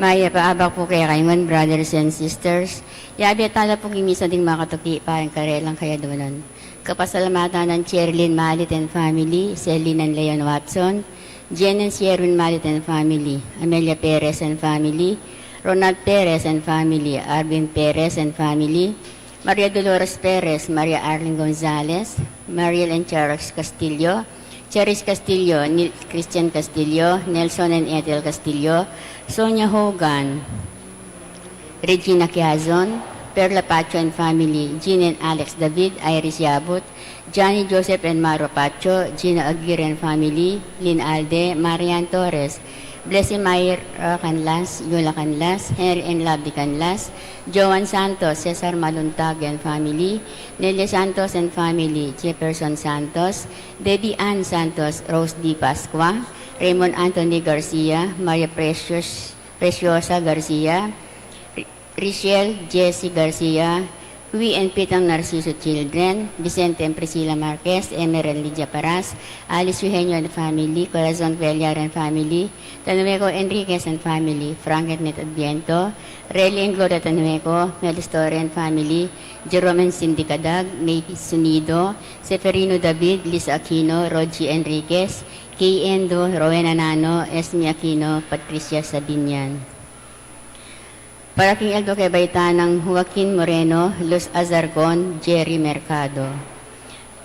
Maya paabak po kay Raymond, brothers and sisters. Yabi at tala po gimisa ding makatuki parang karelang kaya doon. Kapasalamatan ng Cherlyn Malit and family, Celine and Leon Watson, Jen and Sherwin Malit and family, Amelia Perez and family, Ronald Perez and family, Arvin Perez and family, Maria Dolores Perez, Maria Arlene Gonzalez, Mariel and Charles Castillo, Cheris Castillo, Christian Castillo, Nelson and Ethel Castillo, Sonia Hogan, Regina Quezon, Perla Pacho and family, Jean and Alex David, Iris Yabut, Johnny Joseph and Maro Pacho, Gina Aguirre and family, Lynn Alde, Marian Torres, Blessing Mayer Canlas, Yola Canlas, Henry and Labdi Canlas, Joan Santos, Cesar Maluntag and family, Nelia Santos and family, Jefferson Santos, Debbie Ann Santos, Rose D. Pascua, Raymond Anthony Garcia, Maria Preciosa Garcia, Richelle Jessie Garcia, Hui and Pitang Narciso Children, Vicente and Priscilla Marquez, Emerald Lydia Paras, Alice Eugenio and family, Corazon Cuellar and family, Tanueco Enriquez and family, Frank and Net Adviento, Relly and Gloria Tanueco, Melistore and family, Jerome and Cindy Cadag, Nate Sunido, Seferino David, Lisa Aquino, Rogie Enriquez, Kay Endo, Rowena Nano, Esme Aquino, Patricia Sabinian. Paraking Aldo kay Baitanang Joaquin Moreno, Luz Azargon, Jerry Mercado.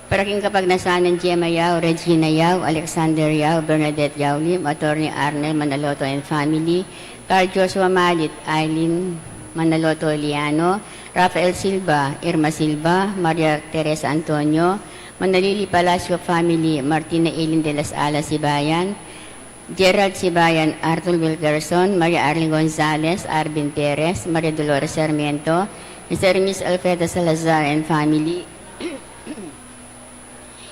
Paraking Kapagnasanan Gemma Yao, Regina Yao, Alexander Yao, Bernadette Yao Lim, Attorney Arnel Manaloto and family, Carl Joshua Malit, Eileen Manaloto Liano, Rafael Silva, Irma Silva, Maria Teresa Antonio, Manalili Palacio family, Martina Elin de las Alas Sibayan, Gerald Sibayan, Arthur Wilkerson, Maria Arlene Gonzalez, Arvin Perez, Maria Dolores Sarmiento, Mr. Miss Alfredo Salazar and family,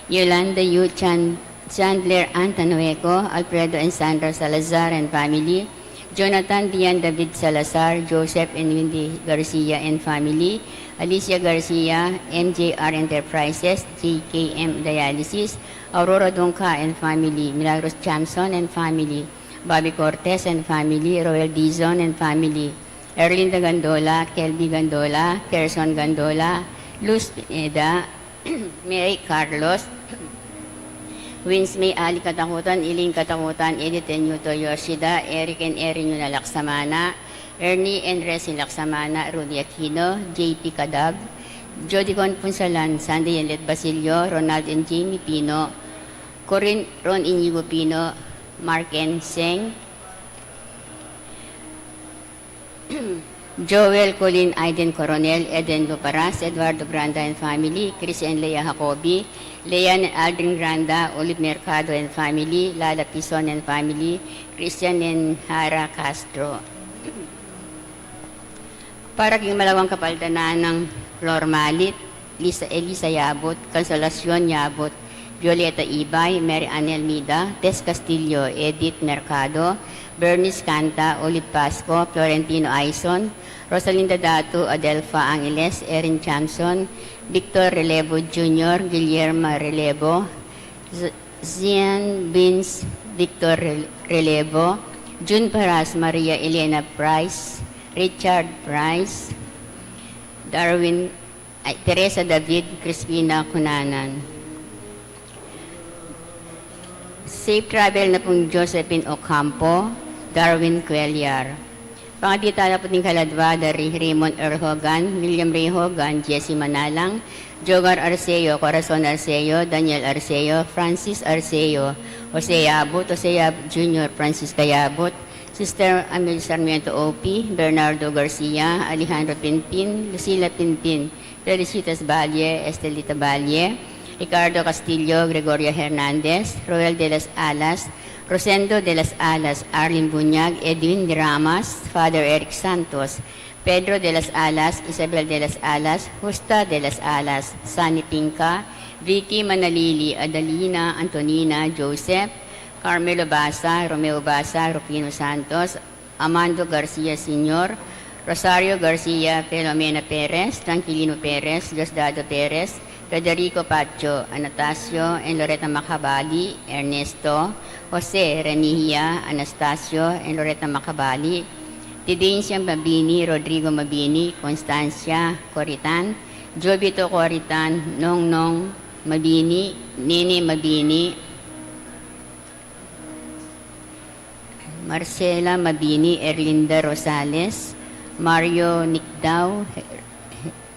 Yolanda Yu Chandler Antanueco, Alfredo and Sandra Salazar and family, Jonathan Dian David Salazar, Joseph and Wendy Garcia and family, Alicia Garcia, MJR Enterprises, JKM Dialysis, Aurora Donca and family, Milagros Chamson and family, Bobby Cortez and family, Royal Dizon and family, Erlinda Gandola, Kelby Gandola, Kerson Gandola, Luz Pineda, Mary Carlos, Wins May Ali Katakutan, Iling Katakutan, Edith and Yuto Yoshida, Eric and Erin Yuna Laksamana, Ernie and Resi Laksamana, Rudy Aquino, JP Kadag, Jody Conpunsalan, Sandy and Let Basilio, Ronald and Jamie Pino, Corinne Ron Inigo Pino, Mark N. Seng, Joel Colin Aiden Coronel, Eden Luparas, Eduardo Granda and family, Chris and Leia Jacobi, Leanne and Aldrin Granda, Olive Mercado and family, Lala Pison and family, Christian and Hara Castro. Para king malawang kapaldanan ng Flor Malit, Elisa Yabot, Consolacion Yabot, Violeta Ibay, Mary Anel Mida, Tess Castillo, Edith Mercado, Bernice Canta, Olive Pasco, Florentino Aison, Rosalinda Datu, Adelfa Angeles, Erin Chamson, Victor Relevo Jr., Guillermo Relevo, Zian Vince Victor Relevo, June Paras, Maria Elena Price, Richard Price, Teresa David, Crispina Cunanan. Safe travel na pong Josephine Ocampo, Darwin Cuellar. Pangatita na po ting kaladwa, dari Raymond R. Hogan, William Ray Hogan, Jesse Manalang, Jogar Arceo, Corazon Arceo, Daniel Arceo, Francis Arceo, Jose Yabut, Jose Yabut Jr., Francis Kayabut, Sister Amel Sarmiento O.P., Bernardo Garcia, Alejandro Pinpin, Lucila Pinpin, Felicitas Valle, Estelita Valle, Ricardo Castillo, Gregorio Hernandez, Roel de las Alas, Rosendo de las Alas, Arlene Bunyag, Edwin de Ramas, Father Eric Santos, Pedro de las Alas, Isabel de las Alas, Justa de las Alas, Sunny Pinca, Vicky Manalili, Adalina, Antonina, Joseph, Carmelo Basa, Romeo Basa, Rufino Santos, Amando Garcia Sr., Rosario Garcia, Filomena Perez, Tranquilino Perez, Diosdado Perez, Federico Pacho, Anastasio and Loretta Macabali, Ernesto, Jose Renihia, Anastasio and Loretta Macabali, Tidencia Mabini, Rodrigo Mabini, Constancia Coritan, Jobito Coritan, Nongnong Mabini, Nini Mabini, Marcela Mabini, Erlinda Rosales, Mario Nicdao,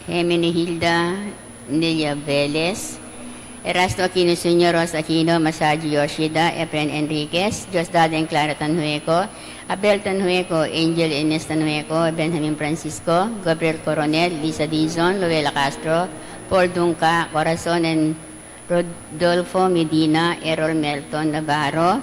Hemenihilda Nelia Velez, Erasto Aquino Sr., Rosa Aquino, Masaji Yoshida, Efren Enriquez, Diosdado and Clara Tanhueco, Abel Tanhueco, Angel Ines Tanhueco, Benjamin Francisco, Gabriel Coronel, Lisa Dizon, Luela Castro, Paul Dunca, Corazon and Rodolfo Medina, Errol Melton Navarro,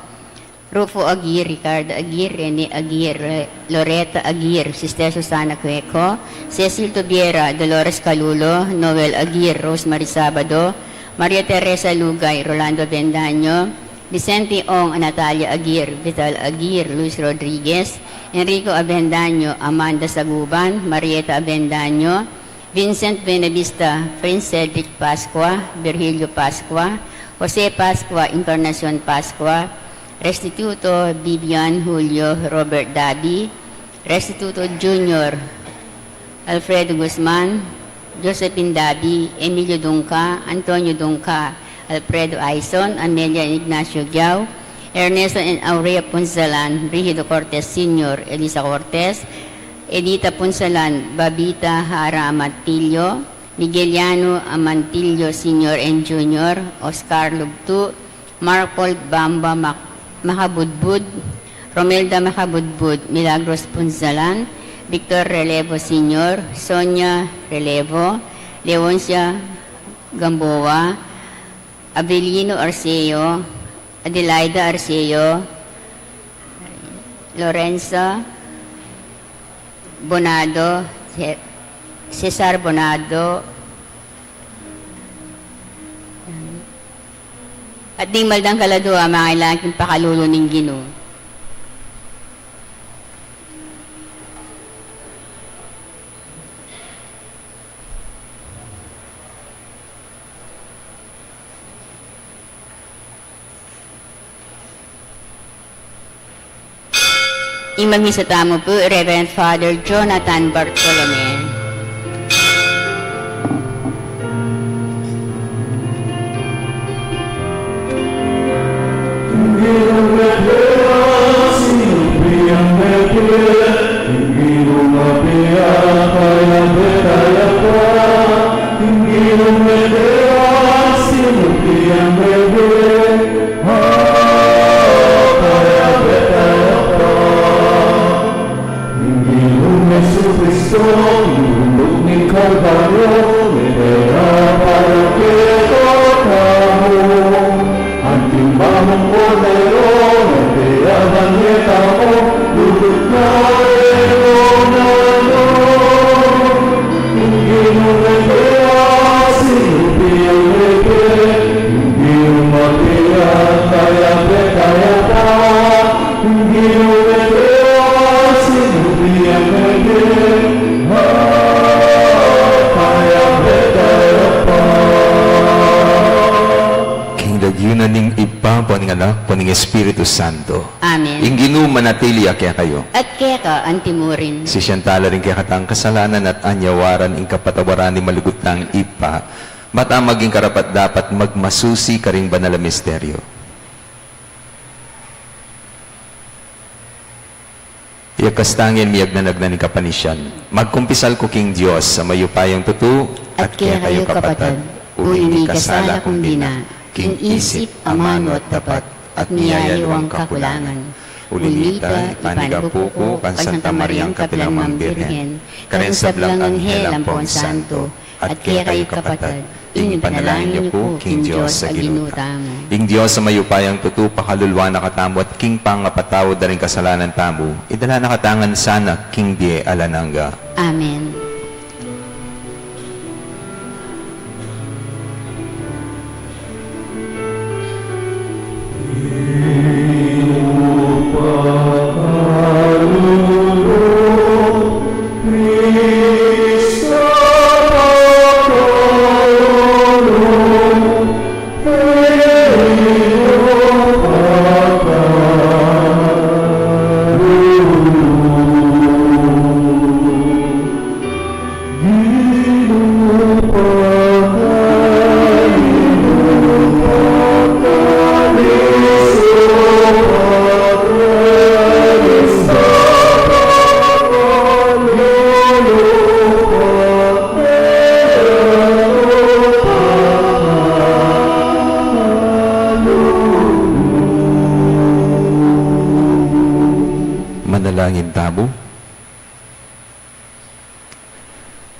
Rufo Aguirre, Ricardo Aguirre, Rene Aguirre, Loretta Aguirre, Sister Susana Cueco, Cecil Tubiera, Dolores Calulo, Noel Aguirre, Rosemary Sabado, Maria Teresa Lugay, Rolando Bendaño, Vicente Ong, Natalia Aguirre, Vital Aguirre, Luis Rodriguez, Enrico Abendaño, Amanda Saguban, Marieta Abendaño, Vincent Benavista, Prince Cedric Pascua, Virgilio Pascua, Jose Pascua, Encarnacion Pascua, Restituto Vivian Julio Robert Dabi, Restituto Junior Alfredo Guzman, Josephine Dabi, Emilio Dunca, Antonio Dunca, Alfredo Aison, Amelia Ignacio Giao, Ernesto and Aurea Punzalan, Brigido Cortez Sr., Elisa Cortez, Edita Punzalan, Babita Hara Amantillo, Migueliano Amantillo Sr. and Jr., Oscar Lugtu, Mark Paul Bamba Makabudbud, Romelda Makabudbud, Milagros Punzalan, Victor Relevo Sr., Sonia Relevo, Leoncia Gamboa, Avelino Arceo, Adelaida Arceo, Lorenza Bonado, Cesar Bonado, at di maldang kaladua, mga ilangking pakalulo ng Ginoo. Imagmisa tamo po, Reverend Father Jonathan Bartolome. Kuning Espiritu Santo. Amen. Ing Ginoo manatili kaya kayo. At kaya ka, antimurin. Si siyantala rin kaya katang kasalanan at anyawaran ing kapatawaran ni malugutang ipa. Mata maging karapat dapat magmasusi karing banal na misteryo. Iagkastangin miyag na nagnaning kapanisyan. Magkumpisal ko king Diyos sa mayupayang tutu at kaya kayo kapatad. Uli kasala kong bina. King isip, amano at tapat, at niyayawang kakulangan. Ulilita, ipanigapuko, kan Santa Mariang Kapilamang Birhen, kan sablang Anghel ang Pon Santo, at kaya kayo kapatad, ing panalangin niyo po, King Diyos sa ginutamo. Ing Diyos sa mayupayang tutu, pakalulwa na katamo, at King pangapatawad na rin kasalanan tamo, idala na katangan sana, King Die Alananga. Amen. manalangin tabo.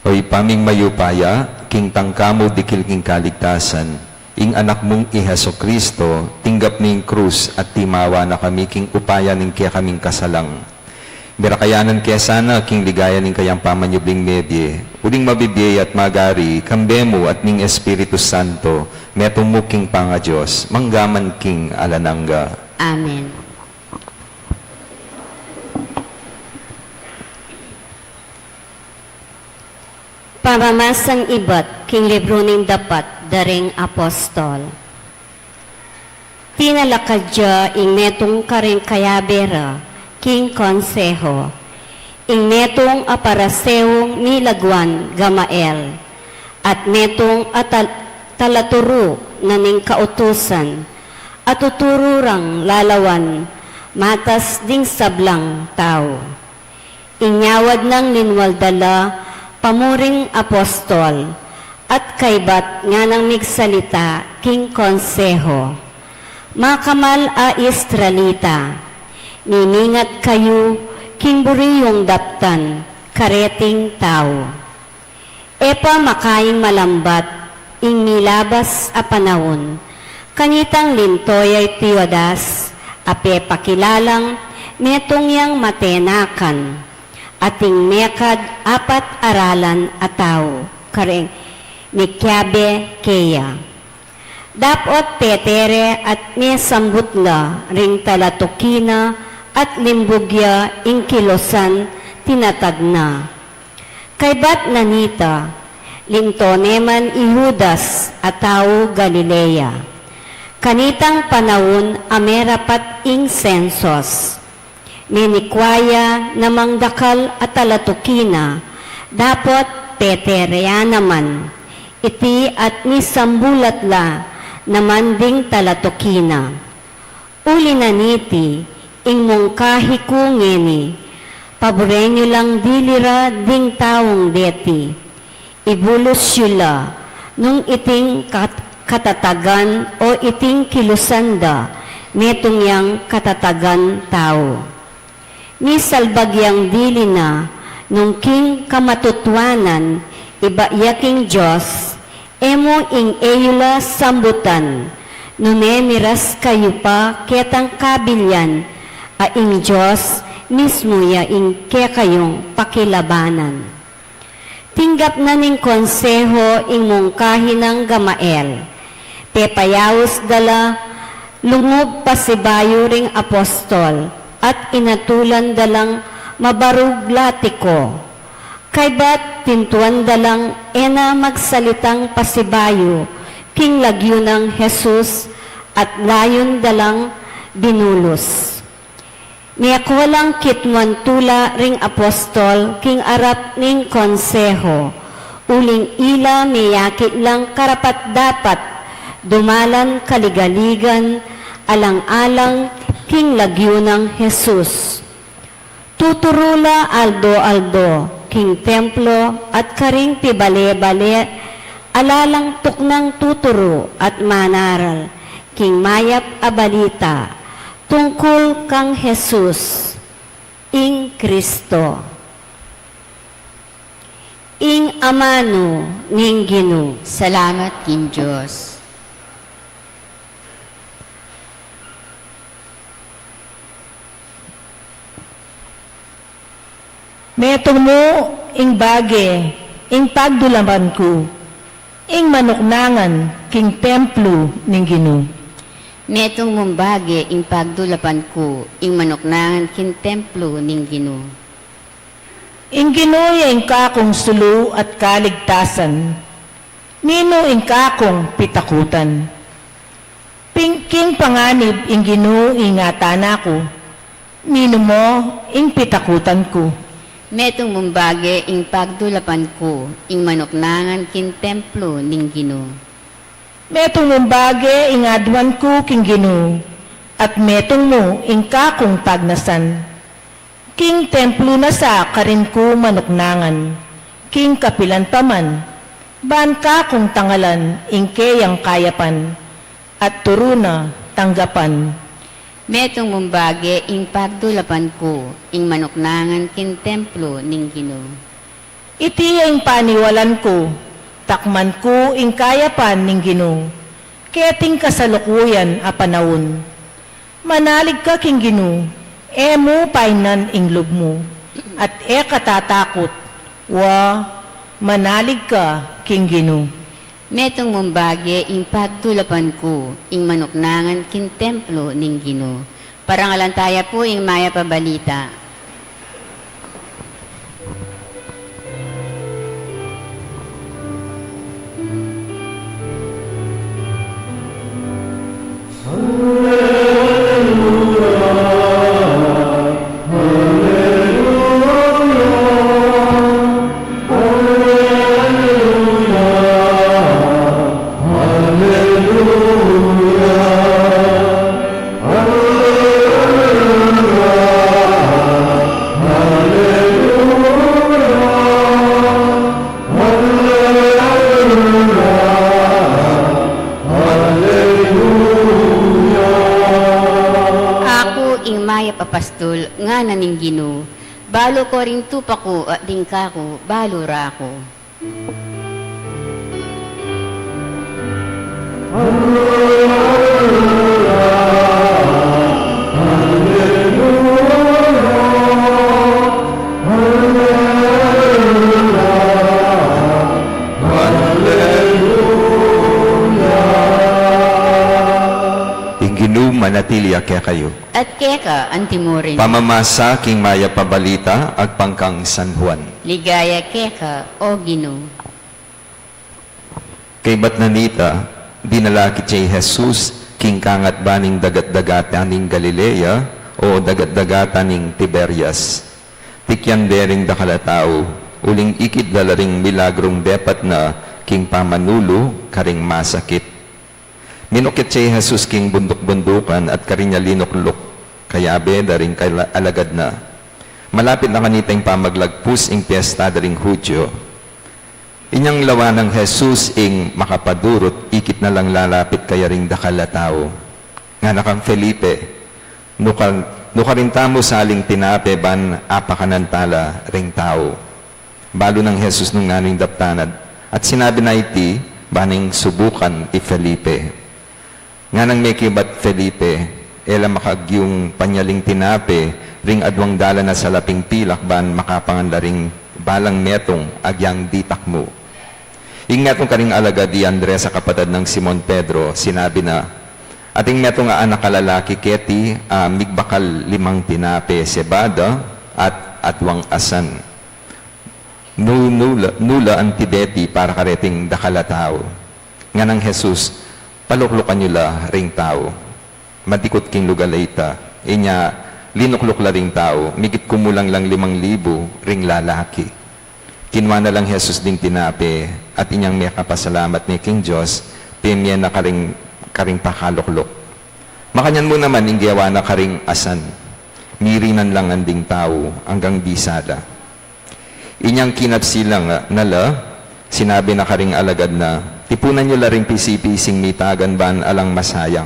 Oy paming mayupaya, king tangkamo dikil king kaligtasan, ing anak mong Iheso Kristo, tinggap ning krus at timawa na kami king upaya ning kaya kaming kasalang. Birakayanan kaya sana king ligaya ning kayang pamanyubling medye, uling mabibiyay at magari, kambemo at ning Espiritu Santo, metong mo king panga Diyos, manggaman king alanangga. Amen. Pamamasang ibat, king libro ning dapat, daring apostol. Tinalakadya ing netong karing kayabera, king konseho, ing netong aparaseong nilagwan gamael, at netong talaturo na ning kautusan, at tutururang lalawan, matas ding sablang tao. Inyawad ng linwaldala, pamuring apostol, at kaybat nga nang migsalita, king konseho. Makamal a Israelita, mimingat kayo, king buriyong daptan, kareting tao. Epa makaing malambat, ing nilabas a panahon, kanitang lintoy ay tiwadas, ape pakilalang, netong yang matenakan, ating mekad apat aralan ataw, kareng mikyabe keya. Dapot petere at may sambut nga ring talatukina at limbugya ing kilosan tinatag na. Kaybat nanita, lintoneman ihudas ataw Galilea. Kanitang panahon amerapat ing sensos. Minikwaya namang dakal at talatukina, dapat peterea naman, iti at nisambulat la, naman ding talatukina. Uli na niti, ing mungkahi kungeni, paborenyo lang dilira ding taong deti, ibulos yula, nung iting katatagan o iting kilusanda, netong yang katatagan tao. Ni salbagyang dili na, nung king kamatutwanan, ibayaking Diyos, emo ing eyula sambutan, nunemiras kayo pa ketang kabilyan, a ing Diyos, mismo ya ing kaya kayong pakilabanan. Tinggap na ning konseho ing mungkahi ng Gamael, pepayawos dala, lungog pasibayo ring apostol, at inatulan dalang mabaruglatiko. Kaybat tintuan dalang ena magsalitang pasibayo, king lagyo ng Jesus, at layon dalang binulos. Miyakulang kitmuan tula ring apostol, king arap ning konseho, uling ila miyakit lang karapat dapat, dumalan kaligaligan, alang-alang, king lagyo ng Jesus. Tuturula aldo-aldo, king templo, at karing pibale-bale, alalang tuknang tuturo at manaral, king mayap abalita, tungkol kang Jesus, ing Kristo. Ing amano ning Ginoo. Salamat king Diyos. Metong mo, ing bage, ing pagdulaman ko, ing manuknangan, king templo ning Ginoo. Netong mumbage ing pagdulapan ko, ing manuknangan kin templo ning Ginoo. Ing Ginoo ing kakong sulu at kaligtasan, nino ing kakong pitakutan. King panganib ing Ginoo ingatan ako, nino mo ing pitakutan ko. Metong mumbage ing pagdulapan ko, ing manuknangan kin templo ning Ginoo. Metong mumbage ing adwan ko king Ginoo, at metong mo ing kakong pagnasan. King templo na sa karin ko manuknangan, king kapilan paman, ban kakong tangalan ing kayang kayapan, at turuna tanggapan. Metong mumbage ing pagdulapan ko, ing manuknangan kin templo ning Ginoo. Iti ang paniwalan ko, takman ko ing kayapan ning Ginoo, keting kasalukuyan a panahon. Manalig ka king Ginoo, emo painan ing lubmo, at katatakot, manalig ka king Ginoo. Metong mumbage ing pagdulapan ko, ing manuknangan kin templo ning Ginoo. Parangalantaya po ing maya pabalita. Papastol nga naning Ginoo, balo ko rin tupa ko at dingka ko, balo ra ko. Ginoo manatili kaya kayo. At keka antimurin. Pamamasa king maya pabalita ag pangkang San Juan. Ligaya keka o Ginoo. Kay ba't nanita, dinalaki jay Jesus king kangat baning dagat-dagatan ning Galilea o dagat-dagatan ning Tiberias. Tikyan dering dakalatao, uling ikid dalaring milagrong depat na king pamanulo karing masakit. Minukit siya Jesus king bundok-bundukan at karinya linuklok, kaya beda rin alagad na. Malapit na kanitang pamaglagpus ing piyesta daring Hudyo. Inyang lawa ng Jesus ing makapadurot, ikit na lang lalapit kaya ring dakalatao. Nga nakang Felipe, nukarintamo saling tinape ban apakanantala ring tao. Balo ng Jesus nung nganing daptanad. At sinabi na iti, baning subukan ti Felipe. Nga nang may kibat Felipe, ela makagyong panyaling tinape, ring adwang dala na sa laping pilak ban makapangan ring balang metong agyang ditak mo. Ing metong karing alagad di Andres sa kapatid ng Simon Pedro, sinabi na, ating metong nga anak kalalaki keti, migbakal 5 tinape sebada at adwang asan. Nula ang tibeti para kareting dakalatao. Nga nang Jesus, paluklukan nyo la ring tao. Matikot king lugalayta. Inya, linukluk la ring tao. Migit kumulang lang 5,000 ring lalaki. Kinwa na lang Jesus ding tinape at inyang may kapasalamat ni King Diyos, pimya na karing pakalukluk. Makanyan mo naman inggawa na karing asan. Mirinan lang ang ding tao hanggang bisada. Inyang kinapsilang nala, sinabi na karing alagad na, tipunan nyo laring pisi-pising mitagan ban alang masayang.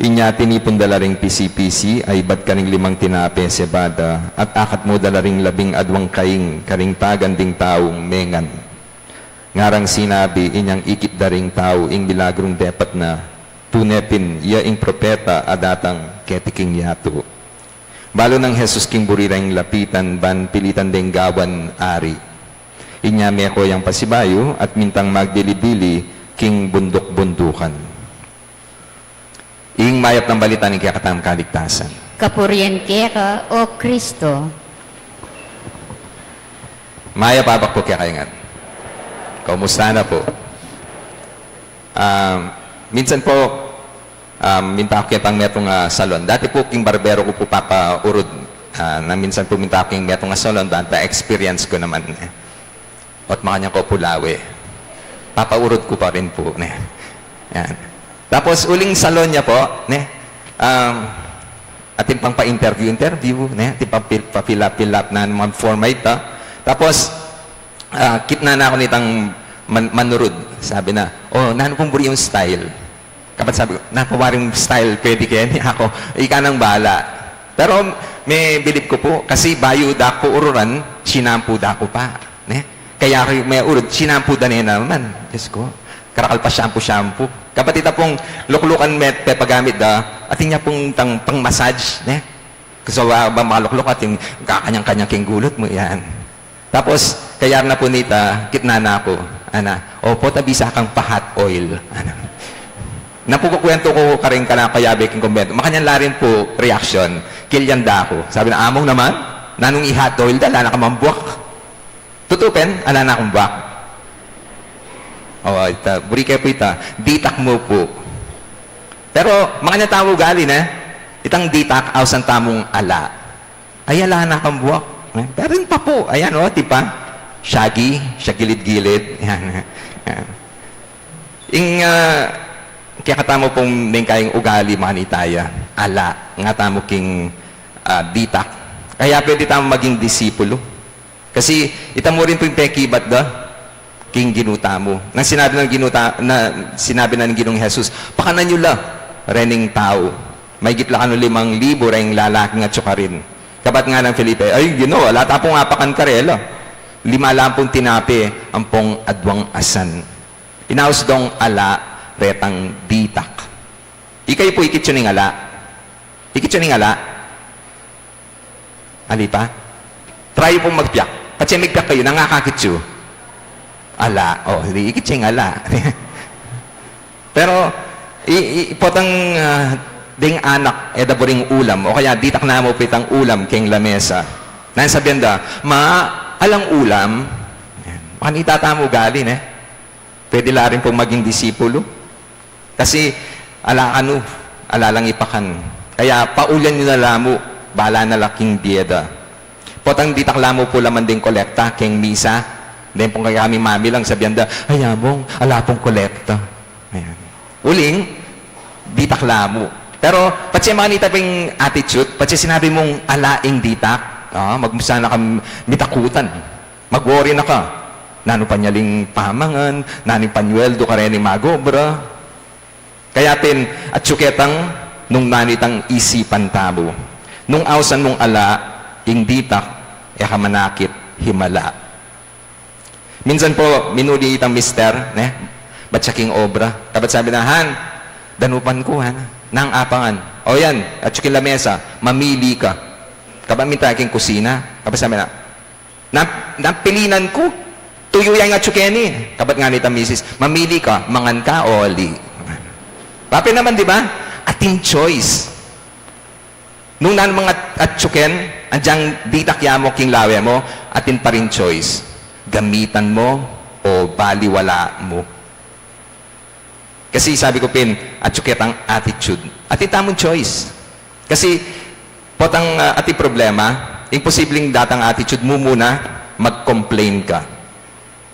Inya tinipon dala ring pisi-pisi ay bat karing 5 tinape sebada at akat mo dala ring 12 karing tagan ding taong mengan. Ngarang sinabi inyang ikit daring tao ing milagrong depat na tunepin iya ing propeta adatang ketiking yato. Balo ng Jesus king burirang lapitan ban pilitan ding gawan ari. Inya meko yang pasibayo at mintang magdilibili king bundok-bundukan. Ing mayap ng balita ni kakatam kaligtasan. Kapurian keka o Kristo. Maya babak po kaya kayangan. Kaumusta na po? Minsan po, minta ako kitang metong salon. Dati po king barbero ko po papaurod. Na minsan po minta ako king metong salon. Banta experience ko naman. At makanya ko pulawi. Papaurod ko pa rin po. Yan. Tapos uling salon niya po, atin pang pa-interview, atin pang pa-fill-up na mga format. Tapos, kitna na ako nitang manurod. Sabi na, nano pong buri yung style. Kapag sabi ko, napawaring style, pwede kaya niya ako. Ika nang bahala. Pero may bilib ko po, kasi bayo da ko ururan, sinampu da ko pa. Ne? Kaya may urod, sinampu da niya naman. Diyos ko, karakal pa shampoo. Kapag ita pong luklukan met, pagamit da, at niya pong pang massage. Ne? Kasi ba makalukluk at yung kakanyang-kanyang kinggulot mo, yan. Tapos, kaya na po nita, kitna na ako. Ana, opo, tabisa kang pa-hot oil. Ana. Napukukwento ko ka rin ka na kayabe king kumbento. Makanyang larin po reaction. Kilyan da ako. Sabi na, among naman, nanong i-hot oil da, ala na ka mambuak. Tutupen, ala na akong buwak. O, ita, buri kayo po ita, ditak mo po. Pero, makanyang tamo gali na, itang ditak, awsan tamong ala. Ay, ala na akong buwak. Pero rin pa po, ayan o, tipa. Shaggy, siya gilid-gilid. Yan. Kaya katamo pong ning kayong ugali manitaya. Ala, nga tamo king ditak. Kaya pwede tamo maging disipulo. Kasi itamo rin po yung pekibat da, king ginuta mo. Nang sinabi ng Ginong Jesus, pakanan nyo la, rening tao. May gitla ka no 5,000 ring lalaking at sukarin. Kabat nga ng Felipe, ay, Ginoo, wala tapong apakan karela. 5 lampong tinapi, ang pong adwang asan. Inaus dong ala, retang ditak. Ikay po ikit yun ng ala. Ikit yun ng ala. Ali pa? Try pong magpiyak. Kasi magpiyak kayo, nangakakit yun. Ala. Oh, hindi ikit yung ala. Pero, ipotang ding anak, edaboring ulam, o kaya ditak na mo pitang ulam keng lamesa. Nasabihan da, alang ulam, makita tamo galin Pwede la rin pong maging disipulo. Kasi, ala lang ipakan. Kaya, paulan nyo na lamo, bala na laking dieda. Potang ditak lamo po laman din kolekta, keng misa. Then pong kami mami lang, sabihan da, ay among, ala pong kolekta. Ayan. Uling, ditak lamo. Pero, pati manita ping attitude, pati sinabi mong alaing ditak, magmusa na kang mitakutan. Mag-worry na ka. Nano panyaling pamangan, naning panyueldo ka rin magobra. Kaya tin, at suketang, nung nanitang isipan tabo. Nung awsan mong ala, ing ditak, kamanakit, himala. Minsan po, minuli itang mister, ba't siya king obra? Kabat sabi na, Han, danupan ko, nang apangan. O yan, at sukin lamesa, mamili ka. Kaban minta aking kusina, kapag sabi na, napilinan ko, tuyo yan nga tsukeni. Kabat nga nita misis, mamili ka, mangan ka o ali. Papi naman, di ba? Ating choice. Nung nan mga atsuken, andyang ditakya mo, king lawe mo, atin pa rin choice. Gamitan mo o baliwala mo. Kasi sabi ko pin, atsuket ang attitude. Atin tamong choice. Kasi, potang ati problema, imposibleng datang attitude mo muna, mag-complain ka.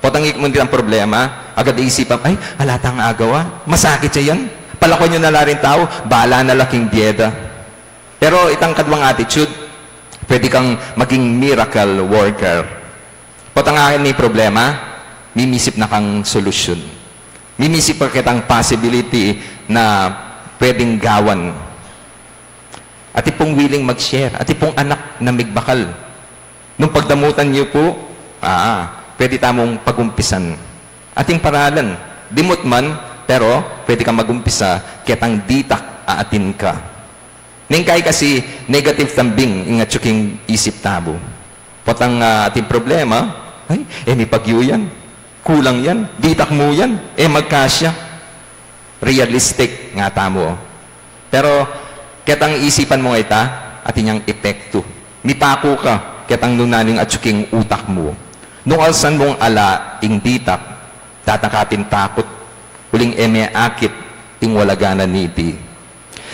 Potang ikmunti ang problema, agad iisipan, ay, halatang agawa, masakit siya yan. Palakon nyo na larin tao, bala na laking dieda. Pero itang kadwang attitude, pwede kang maging miracle worker. Potang akin may problema, mimisip na kang solusyon. Mimisip pa kitang possibility na pwedeng gawan. At pong willing mag-share. At pong anak na migbakal. Nung pagdamutan niyo po, pwede tamong pagumpisan. Ating paralan. Dimot man, pero pwede kang magumpisa, kitang ditak aatin ka. Ningkay kasi negative tambing ingat tsuking isip tabo. Potang ating problema, ay, may pagyo yan. Kulang yan. Ditak mo yan. Magkasya. Realistic nga tamo. Pero, kitang isipan mo ita at inyang epekto. Mipako ka, kitang nunaning at suking utak mo. Nung alsan mong ala, ing ditak, tatakapin takot, uling akit, ting walaganan niti.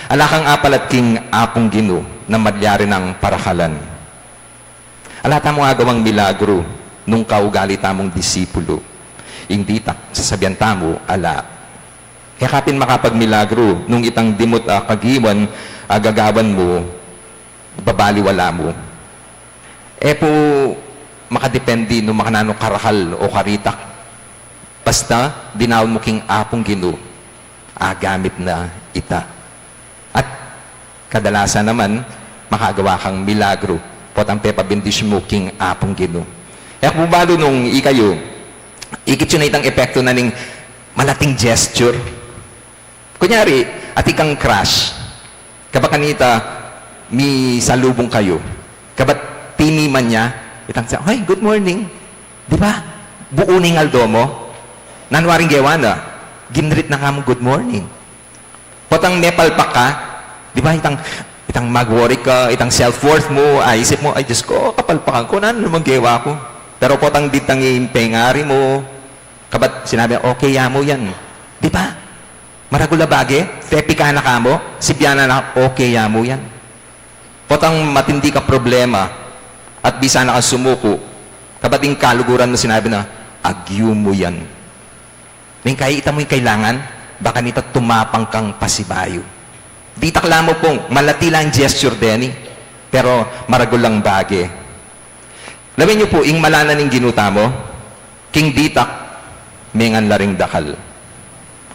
Ala kang apalat king apong gino, na madyari ng parahalan. Ala tamong agawang milagro, nung kaugali tamong disipulo. Ing ditak, sasabihan tamo, ala. Kaya kapin makapagmilagro, nung itang dimot kagiwan, agagawan mo, babaliwala mo. Po, makadepende no makanano karakal o karitak. Basta, dinawon mo king apong gino. agamit na ita. At kadalasan naman, makagawa kang milagro. Potang pepabindis mo king apong Ginoo. Kaya kung balo nung ikayo, ikit yun na itang epekto na ning malating gesture. Kunyari, at ikang crush, kabak kanita, mi salubong kayo, kabat tiniman niya, itang sa, "Hey, good morning." Di ba? Buo ning aldo mo. Nanwaring gewa na, ginrit na ka mo, "Good morning." Potang nepalpak ka, di ba? Itang mag-worry ka, itang self-worth mo, isip mo, "Ay, Diyos ko, kapalpakan ko, na naman gewa ko." Pero potang ditang impengari mo, kabat sinabi, "Okay, ya mo yan." Di ba? Maragula bage, tepi ka na ka mo, sibyana na, "Okay, ya mo yan." Potang matindi ka problema, at bisa na ka sumuko, kabating kaluguran mo sinabi na, "Agyo mo yan." May kaita mo yung kailangan, baka nito tumapang kang pasibayo. Di takla mo pong malati lang gesture deni, pero maragulang bage. Lamin niyo po, ing malana ning ginuta mo, king ditak, mengan laring dakal.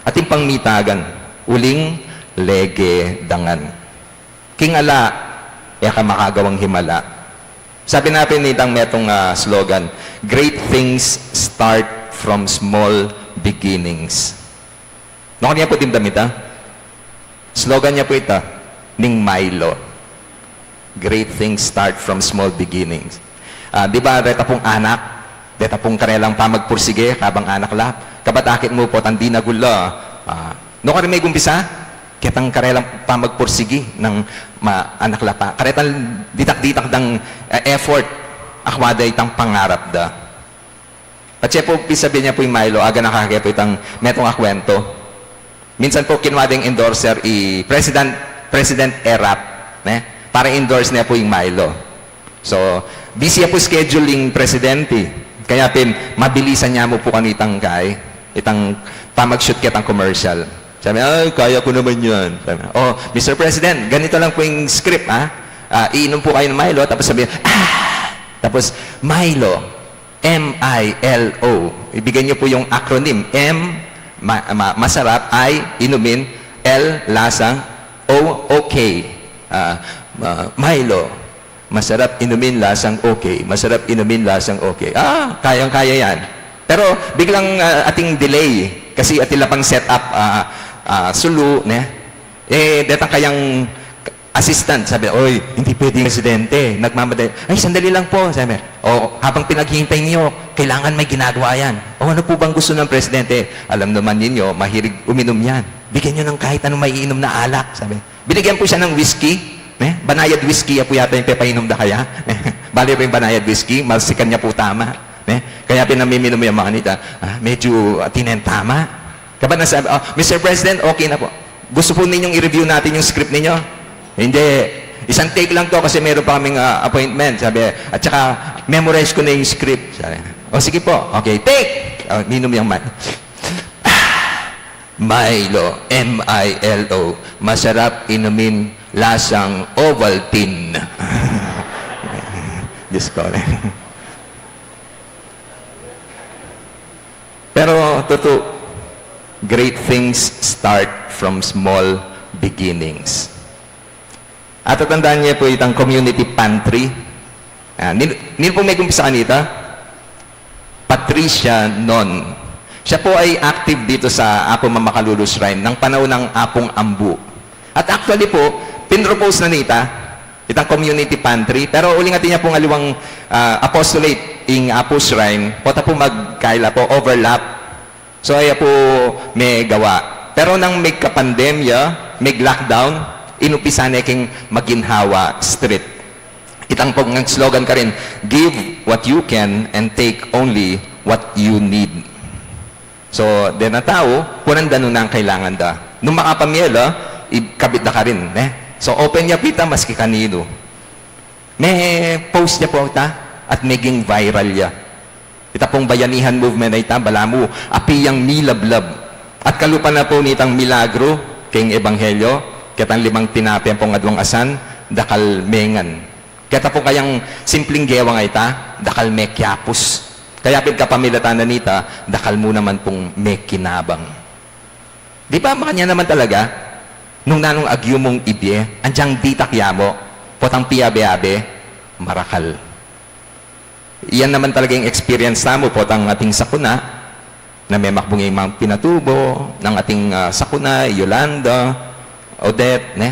At yung pangmitagan, uling lege dangan. King ala, ka makagawang himala. Sabi natin nitang metong slogan, "Great things start from small beginnings." No, kanya po timdamita? Slogan niya po ito, ning Milo. Great things start from small beginnings. Di ba, reta pong anak, reta pong karelang pamagpursige, kabang anak la, kabatakit mo po, tandi na gula. No, kari may gumpisa, kitang karelang pamagpursigi ng anak la pa. Karetang ditak-ditak ng effort, akwada itang pangarap da. At siya po, pisabi niya po yung Milo, aga nakakaya po itang metong akwento. Minsan po, kinwading endorser President Erap, para endorse niya po yung Milo. So, busy po scheduling presidente. Kaya mabilisan niya mo po kanitang itang pamag-shoot kitang commercial. Sabi, "Ay, kaya ko naman yan." Sabi, "Oh, Mr. President, ganito lang po yung script, ha? Iinom po kayo ng Milo." Tapos sabi, tapos, Milo, M-I-L-O. Ibigay niyo po yung acronym. M, masarap, I, inumin, L, lasang, O, okay. Milo, masarap inumin, lasang okay. Masarap inumin, lasang okay. Kayang-kaya yan. Pero biglang ating delay kasi atila pang set up sulu, detang kayang assistant, sabi, "Oy, hindi pwedeng presidente, nagmamadali." "Ay, sandali lang po," sabi. Habang pinaghihintay niyo, kailangan may ginagawa yan. Ano po bang gusto ng presidente? "Alam naman ninyo, mahilig uminom yan. Bigyan nyo ng kahit anong maiinom na alak," sabi. Binigyan po siya ng whiskey, banayad whiskey, po yata yung pepainom da kaya. Bali po yung banayad whiskey, malsikan niya po tama. Kaya pinamiminom yung mga nita, medyo tinentama. Kapag nasabi, "Mr. President, okay na po. Gusto po ninyong i-review natin yung script ninyo?" "Hindi. Isang take lang to kasi meron pa kaming appointment." Sabi, "At saka, memorize ko na yung script." Sabi, "Sige po. Okay, take!" Minom yung man. Milo, M-I-L-O. Masarap inumin, lasang Ovaltine. Diyos ko. Pero, totoo, great things start from small beginnings. At tatandaan niya po itang community pantry. Nil po may kumpisa kanita, Patricia Non. Siya po ay active dito sa Apo Mamakalulu Shrine ng panahon ng Apong Ambu. At actually po, pinropose na nita, itang community pantry, pero uling atin niya pong aliwang apostolate ing Apo Shrine, pota po magkaila po, overlap. So ay po may gawa. Pero nang may kapandemya, may lockdown, inupisa na king maginhawa street. Itang pong slogan ka rin, "Give what you can and take only what you need." So, din na tao, punan da nun ang kailangan da. Nung makapamiyela, ikabit na ka rin. So, open niya pita maski kanino. May post niya po ita at maging viral ya. Ita pong bayanihan movement na ita, balamu, apiyang milablab. At kalupan na po nitang milagro, king ebanghelyo, kitang 5 tinapay pong adwang asan, dakal mengan. Kita po kayang simpleng gewang ita, dakal mekyapus. Kaya kapamilatan na nita, dakal mo naman pong mekinabang. Di ba makanya naman talaga, nung nanong agyo mong ibye, andyang di takyamo, potang piyabe-abe, marakal. Iyan naman talaga yung experience namo, potang ating sakuna, na may makbong yung mga pinatubo, ng ating sakuna, Yolanda, Odette, ne?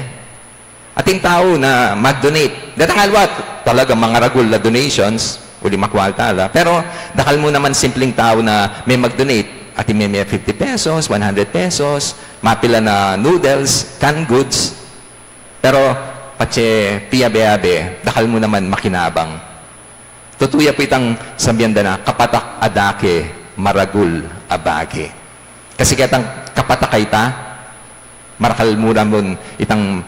Ating tao na mag-donate. Datangalwat, talaga mga ragul na donations, uli makwaltala. Pero, dakal mo naman simpleng tao na may mag-donate, at may 50 pesos, 100 pesos, mapila na noodles, canned goods. Pero, patse, piyabe-abe, dakal mo naman makinabang. Tutuya po itang sabihan na, kapatak adake, maragul abage. Kasi katang kapatak kay ta, marakal mo naman itang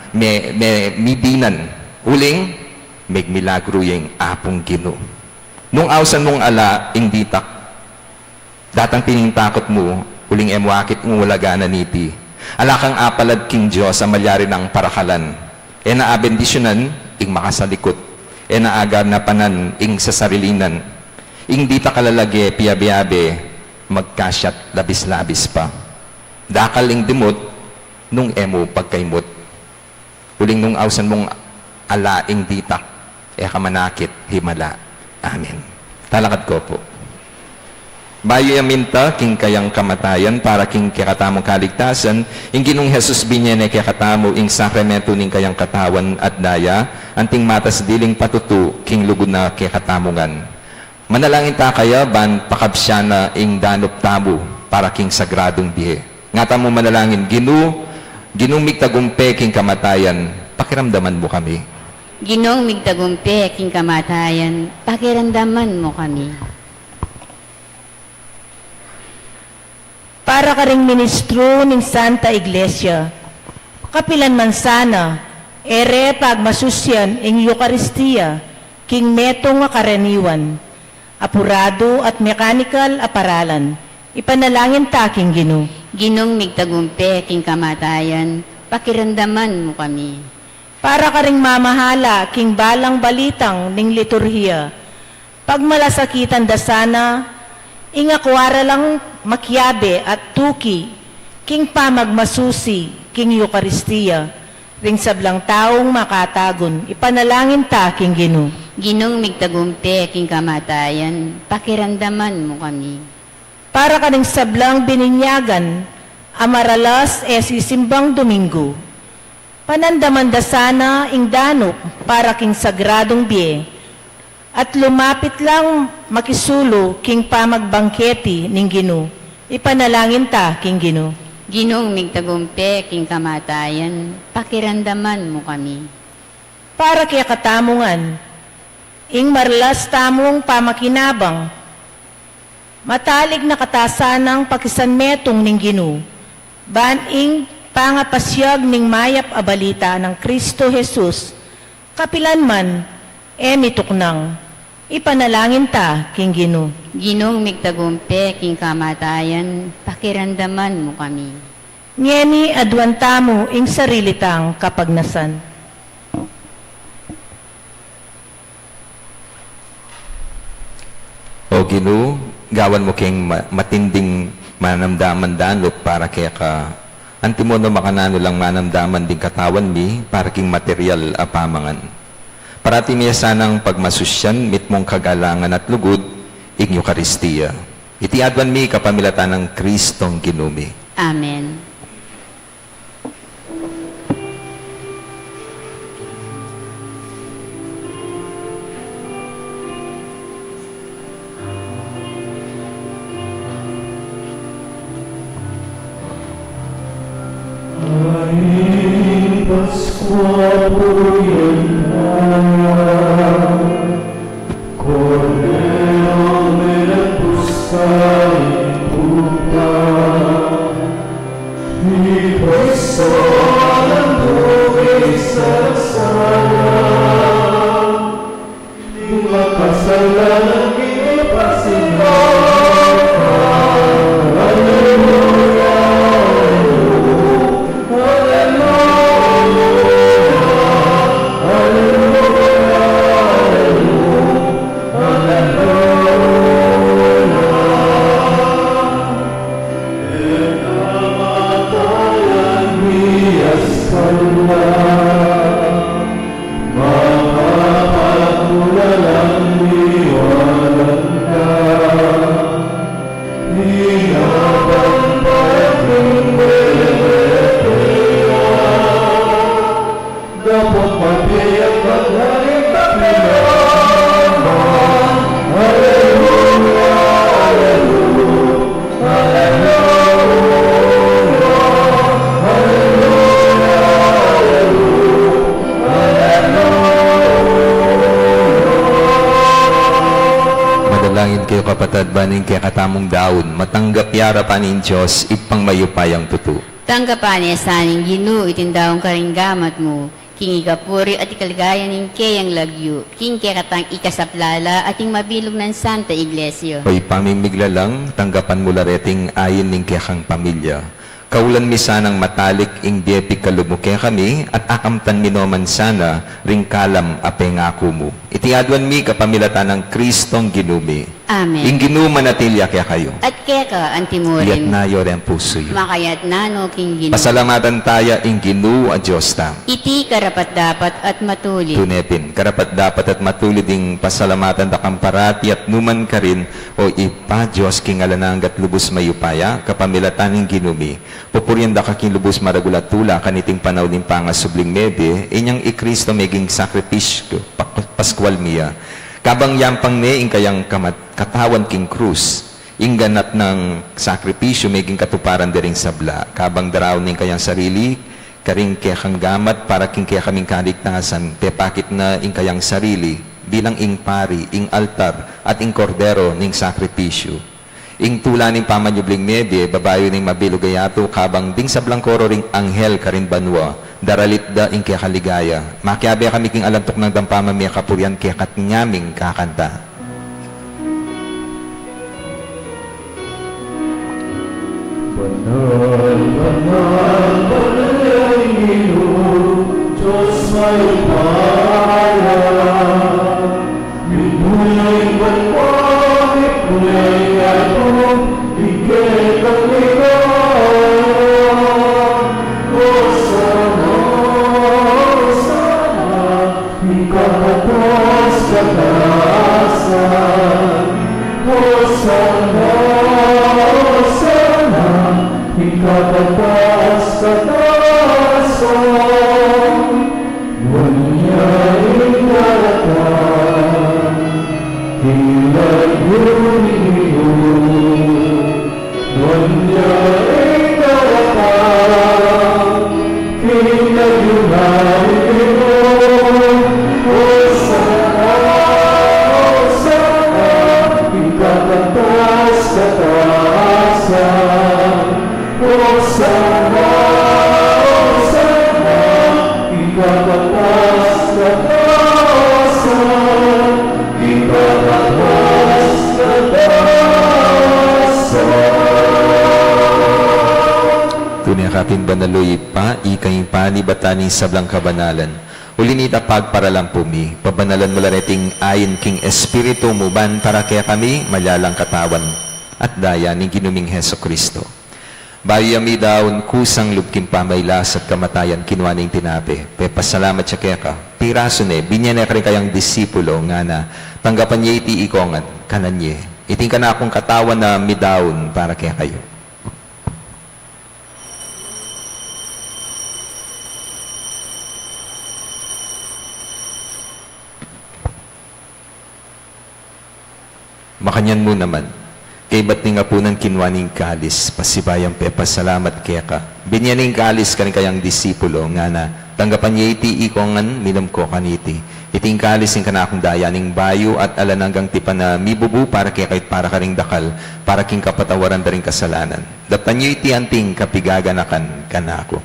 midinan. Uling, may milagro yung apong Ginoo. Nung awsan mong ala, ing ditak, datang pinintakot mo, uling emwakit ng ulagana niti. Alakang apalad king Diyos sa malyari ng parakalan. E na abendisyonan, ing makasalikot. E na agar na panan, ing sasarilinan. Ing dita kalalage, piyabe-abe, magkasyat, labis-labis pa. Dakal ing dimot, nung emo pagkaimot. Uling nung awsan mong ala, ing ditak, e kamanakit, himala. Amen. Talakad ko po. Bayo yaminta, king kayang kamatayan, para king kakatamong kaligtasan, ing ginong Jesus binyene kakatamo, ing sakramento ning kayang katawan at daya, anting matas diling patutu, king lugod na kakatamungan. Manalangin ta kaya, ban pakabsyana, ing danop tabo, para king sagradong bihe. Ngata mo manalangin, ginong migtagumpe, king kamatayan, pakiramdaman mo kami. Ginong migtagumpe, king kamatayan, pakiramdaman mo kami. Para ka ring ministro ng Santa Iglesia, kapilan man sana, ere pagmasusyan ing Eucharistia, king metong nga karaniwan, apurado at mechanical aparalan, ipanalangin ta king Ginoo. Ginong migtagumpe, king kamatayan, pakiramdaman mo kami. Para ka ring mamahala, king balang balitang ning liturhiya, pagmalasakitan da sana, ingakwara lang makyabe at tuki, king pamagmasusi, king Eucharistia, ring sablang taong makatagon, ipanalangin ta king Ginoo. Ginong migtagumpe, king kamatayan, pakiramdaman mo kami. Para ka ring sablang bininyagan, amaralas sisimbang Domingo, panandamanda sana ing danok para king sagradong biye, at lumapit lang makisulo king pamagbangketi ning Ginoo. Ipanalangin ta king Ginoo. Ginong migtagumpe, king kamatayan, pakiramdaman mo kami. Para kaya katamungan, ing marlas tamong pamakinabang, matalig na katasanang pakisanmetong ning Ginoo, baning pangapasyag ning mayap abalita ng Kristo Jesus, kapilan man, mituknang, ipanalangin ta king Ginoo. Ginong migtagumpe, king kamatayan, pakiramdaman mo kami. Ngeni adwan tamo ing sarili tang kapagnasan. O Ginoo, gawan mo king matinding manamdaman danlop para kaya ka antimo no makanano lang manamdaman din katawan mi para king material apamangan. Parati niya sanang pagmasusyan mitmong kagalangan at lugod ing Eucharistia. Iti adwan mi kapamilatan ng Kristong Ginoo. Amen. Hallelujah. Manalangin kayo kapatid baning kaya katamong daon, matanggap yara pa nin Diyos, ipang mayupayang tutu. Tanggapan niya sa aning Ginoo, itindaong karinggamat mo. King ikapuri at ikaligaya ning kayang lagyo. King kaya katang ikasaplala at ing mabilog ng Santa Iglesia. Hoy pamimigla lang, tanggapan mo lareting ayin ning kaya kang pamilya. Kaulan mi sanang matalik ing diepig kalumuke kami at akamtan minoman sana ring kalam apengako mo. Itiadwan mi kapamilatan ng Kristong ginumi. Amen. Ing ginuman natilya kaya kayo. At kaya ka, Iyat antimurin, na yore ang puso yun. makayat na no King Ginoo. Pasalamatan taya ing ginu a Diyos tam. Iti karapat dapat at matulit. Tunepin, karapat dapat at matulid ing pasalamatan da kamparati at numan ka rin o ipa Diyos king alanang at lubos mayupaya kapamilatan ing ginumi. Pupuryan da kaking lubos maragulatula kaniting panaw ning pangasubling mebe inyang ikristo meging sakripisyo paskwal miya. Kabang yampang ne ing kayang katawan king krus ing ganap ng sakripisyo meging katuparan dering sabla. Kabang daraw ning kayang sarili karing kaya kang gamat para king kaya kaming kaligtasan, tepakit na ing kayang sarili, bilang ing pari, ing altar, at ing kordero ning sakripisyo. Ing tula ning pamanyubling medye, babayo ning mabilugayato, kabang ding sa blangkoro ring anghel karin banwa, daralit da ing kaya kaligaya. Makiabe kami king alantok ng dampama miya kapuryan kaya katnyaming kakanta. Tunay banaloy pa, ikay panibataning sablang kabanalan. Ulinita pagparalang pumi, pabanalan mo lareting ayin king espiritu mo ban para kaya kami malalang katawan at daya ni ginuming Heso Kristo. Bayami daon kusang lubking pamaylas at kamatayan kinuaning tinape. Pasalamat siya kaya ka. Piraso ne, binyan na rin kayang disipulo nga na tanggapan niya iti ikongan kanan niya. Iting ka na akong katawan na midaon para kaya kayo. Makanyan mo naman, kay ba't nga po ng kinwaning kalis, pasibayang pasalamat kaya ka. Binyaning kalis ka kayang disipulo, nga na, tanggapan niya iti ikongan, minam ko kaniti. Iting kalis yung kanakong dayaning bayo at alananggang tipa na mibubu para kaya kahit para ka ring dakal, para king kapatawaran da ring kasalanan. Daptan niyo iti anting kapigaganakan kanako.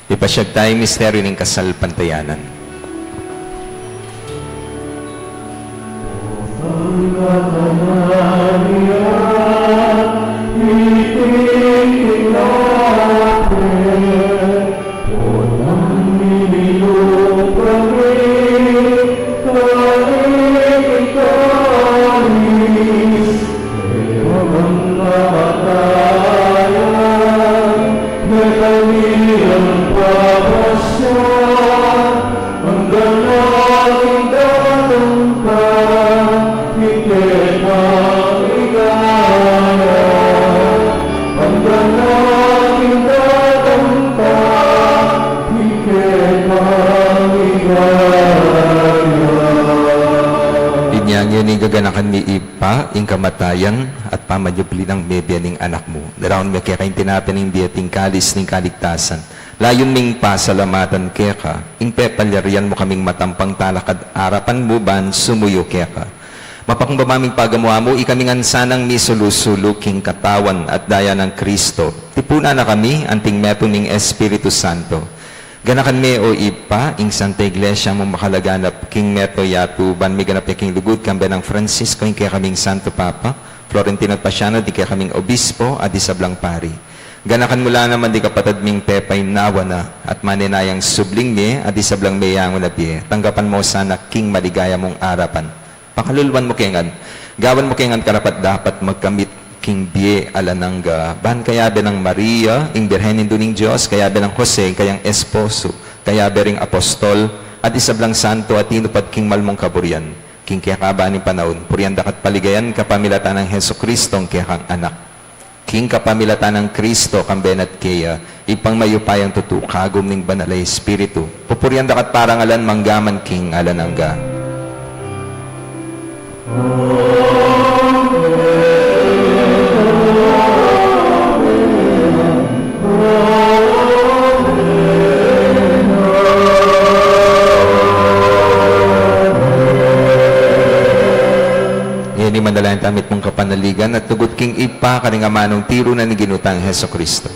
Ipasyag tayo misteryo ng kasal pantayanan. Ang niya yun yung gaganakan ni Ipa, yung kamatayan at pamadjubli ng bebya ng anak mo. Daraon mo kaya kayong tinapin ng biyating kalis ng kaligtasan. Layon ming pasalamatan kaya ka, ing pepalyarian mo kaming matampang talakad arapan mo ban sumuyo kaya ka. Mapakumbamaming pagamuha mo, ikaming ansanang misulusulo king katawan at daya ng Kristo. Tipuna na kami, anting meto ning Espiritu Santo. Ganakan me o Ipa, ing Santa Iglesia mo makalaganap king meto yatu, ban mi ganap king lugod kambe ng Francisco, ing kaya kaming Santo Papa, Florentino at Pasiano, di kaya kaming Obispo, at isablang pari. Ganakan mula naman di kapatad ming pepay nawa na, at maninayang subling me, at isablang mayango na piye. Tanggapan mo sana king maligaya mong arapan. Pakalulwan mo kengan, gawan mo kengan karapat dapat magkamit king biye alanangga, ban kaya be ng Maria, ing Birhenin duning Diyos, kaya be ng Jose, kayang esposo, kaya be ring apostol, at isablang santo at tinupad king malmong kaburian, king kaya kaba ni panahon, purian dakat paligayan kapamilatan ng Heso Kristong kaya kang anak. King kapamilatan ng Kristo kamben at kaya, ipang mayupayang tutu, kagum ning banalay espiritu, pupurian dakat parang alan manggaman king alanangga. Yan manalayan tamit mong kapanaligan at tugot king Ipa karingamanong tiro na ni ginutang Heso Kristo.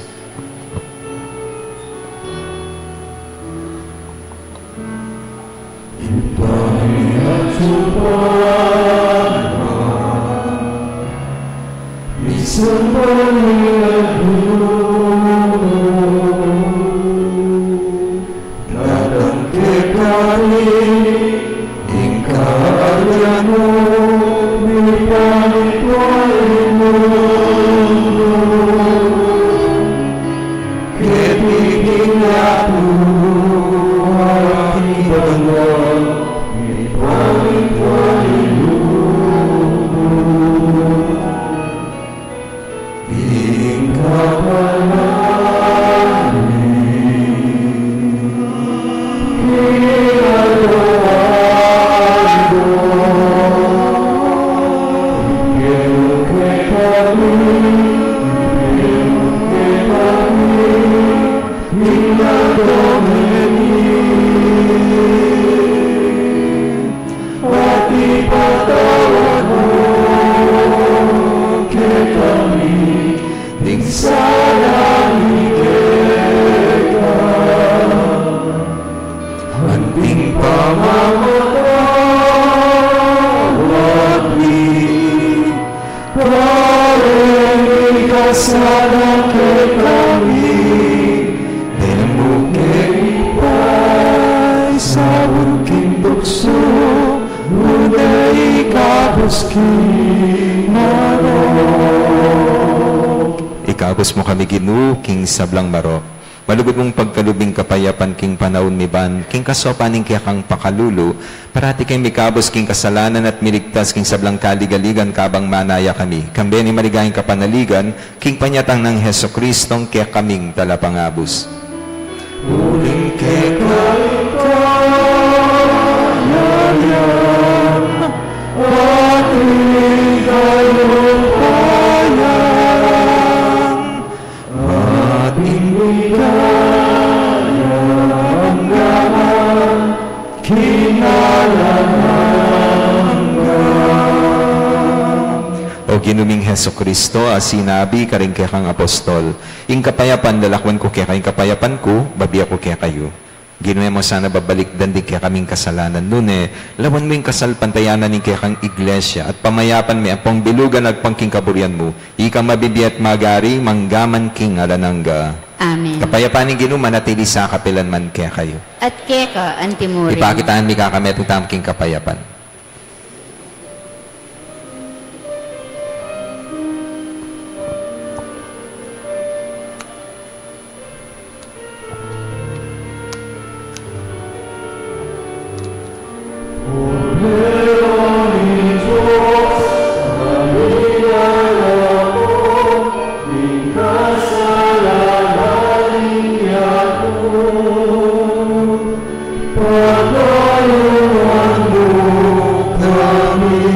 Ikabos mo kami Ginoo, king sablang marok. Malugod mong pagkalubing kapayapan king panahon mi ban, king kasopaning kaya kang pakalulu, parati kay mikabos king kasalanan at miligtas king sablang kaligaligan kabang manaya kami. Kambe ni maligayang kapanaligan, king panyatang ng Heso Kristong kaya kaming talapangabos. Uling O ginuming Heso Kristo, sinabi karing kaya kang apostol, ing kapayapan lalakwan ko kaya kayong kapayapan ko, babiya ko kaya kayo. Ginuya mo sana babalik dandig kaya kaming kasalanan. Nune, lawan mo yung kasal pantayanan ng kaya kang iglesia at pamayapan may apong bilugan at pangking kaburian mo. Ika mabibiyat magari, manggaman king alanangga. Amen. Kapayapan ng Ginoo manatili sa kapilan man kaya kayo. At keka, antimurin. Ipakitaan mi kakametong tamking kapayapan. Pagayuan mo kami.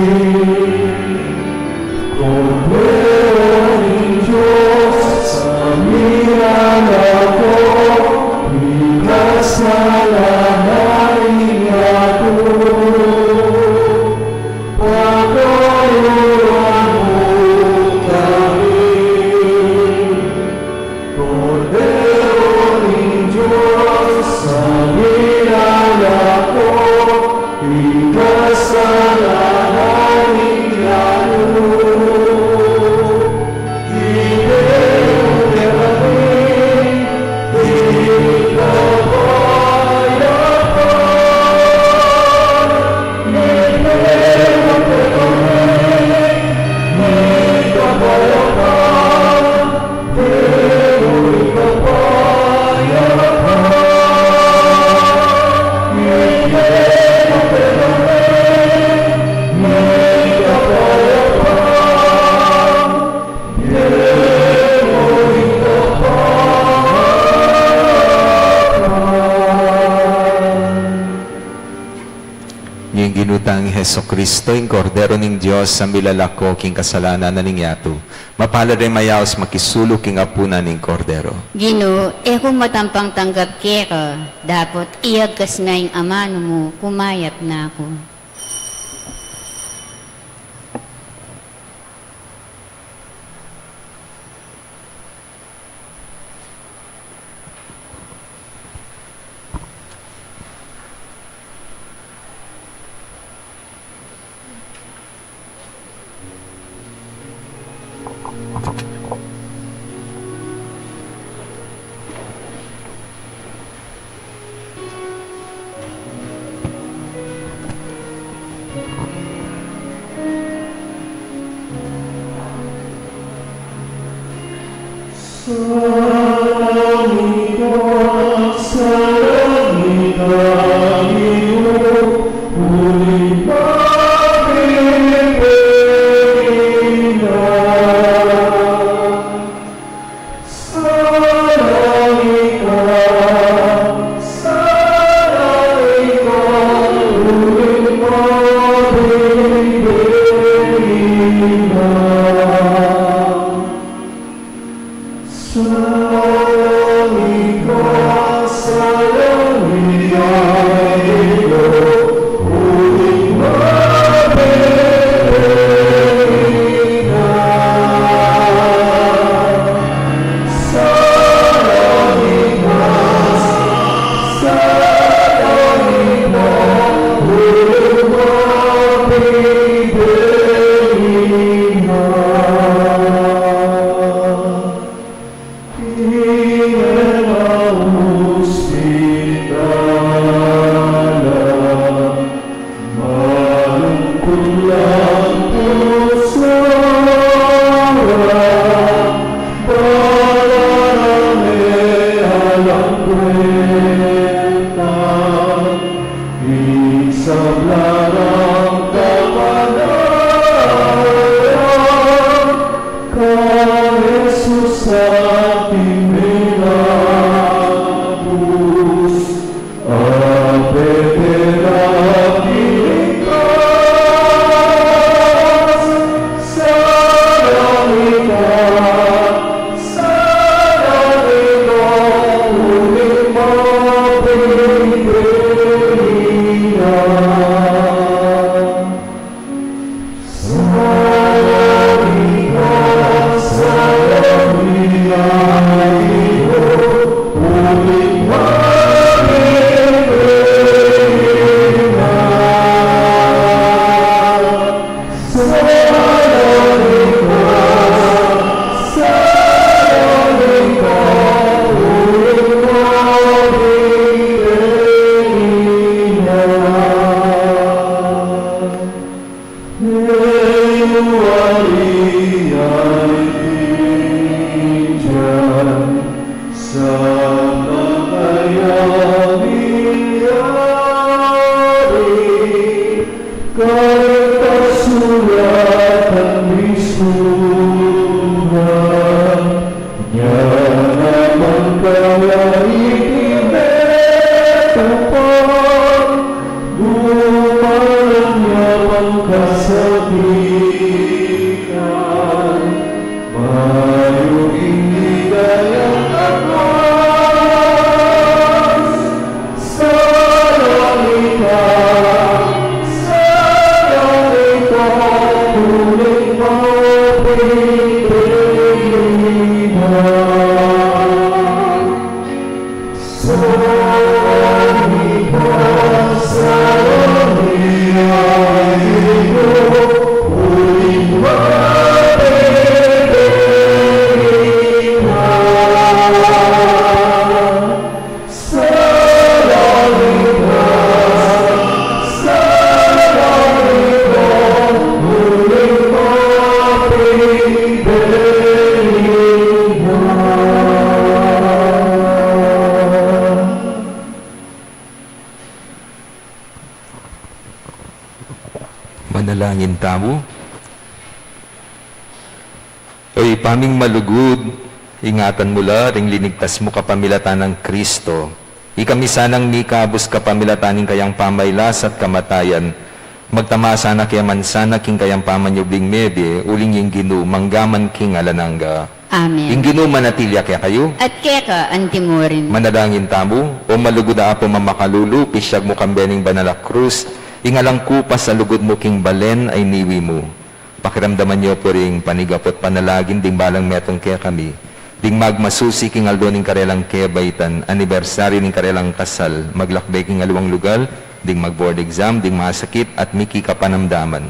Ngayong ginutang Heso Kristo, yung kordero ng Diyos sa milalako king kasalanan na ninyato. Mapalad ay mayaos makisulo king apuna ng kordero. Ginoo, kung matampang tanggap ka, dapat iagkas na yung amano mo, kumayap na ako. Manalangin tamo. Oy, paming malugod, ingatan mo la, ring linigtas mo kapamilatan ng Kristo. Ikami sanang nikabos kapamilatanin kayang pamaylas at kamatayan, Magtamasa na kaya mansana king kayampaman yung bing mebe, uling yung ginu, manggaman king alanangga. Amen. Yung ginu manatilya kaya kayo, At keka antimurin. manadangin tamo, o malugod apo mamakalulu, pisyag mo kambening banala krus, ingalang kupas sa lugod mo king balen ay niwi mo. Pakiramdaman niyo po ring panigapot panalagin, ding balang metong kaya kami. Ding magmasusi king aldo ning karelang kaya baitan, anibersary ning karelang kasal, maglakbay king aluwang lugal, ding mag-board exam, ding masakit, at miki kapanamdaman.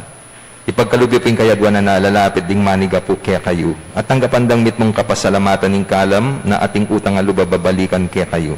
Ipagkalubipin kayadwan na nalalapit, ding maniga po kaya kayo. At tanggapandang mitmong kapasalamatan ning kalam, na ating utang aluba babalikan kaya kayo.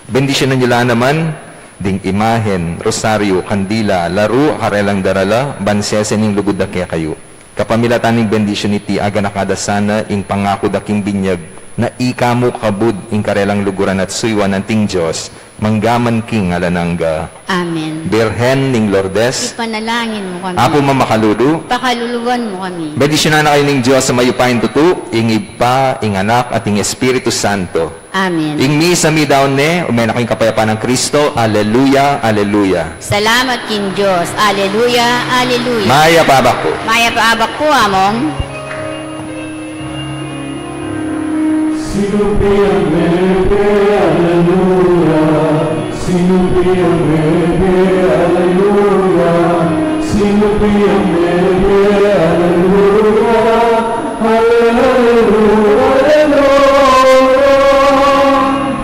Bendisyonan nila naman, ding imahen, rosaryo, kandila, laro, karelang darala, bansese ning lugod na kaya kayo. Kapamilatan ning bendisyon iti aga nakadasana, ing pangako daking binyag, na ikamo kabud ing karelang luguran at suywan ng ting Diyos, manggaman king alanangga. Amen. Birhen ning Lourdes, Ipanalangin mo kami. Apo mamakalulu, Pakaluluwan mo kami. bendisyonan na kayo ning Diyos sa mayupain tutu, ing Iba, ing Anak, at ing Espiritu Santo. Amen. Ing misa mi daon ne, umay na kayong kapayapaan ng Kristo, Alleluia, Alleluia. Salamat kin Diyos. Aleluya, aleluya. Maya babak ko. Maya paabak po among. Sinupi ang bebe, aleluya. Sinupi ang bebe, aleluya. Sinupi ang bebe, aleluya. Aleluya, aleluya.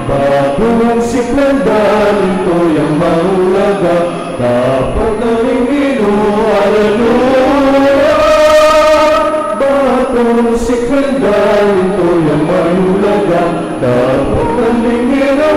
Batong siklandal, ito yung maulaga. Dapat namingino, aleluya. Batong siklandal, ito yung maulaga. Dapat namingino,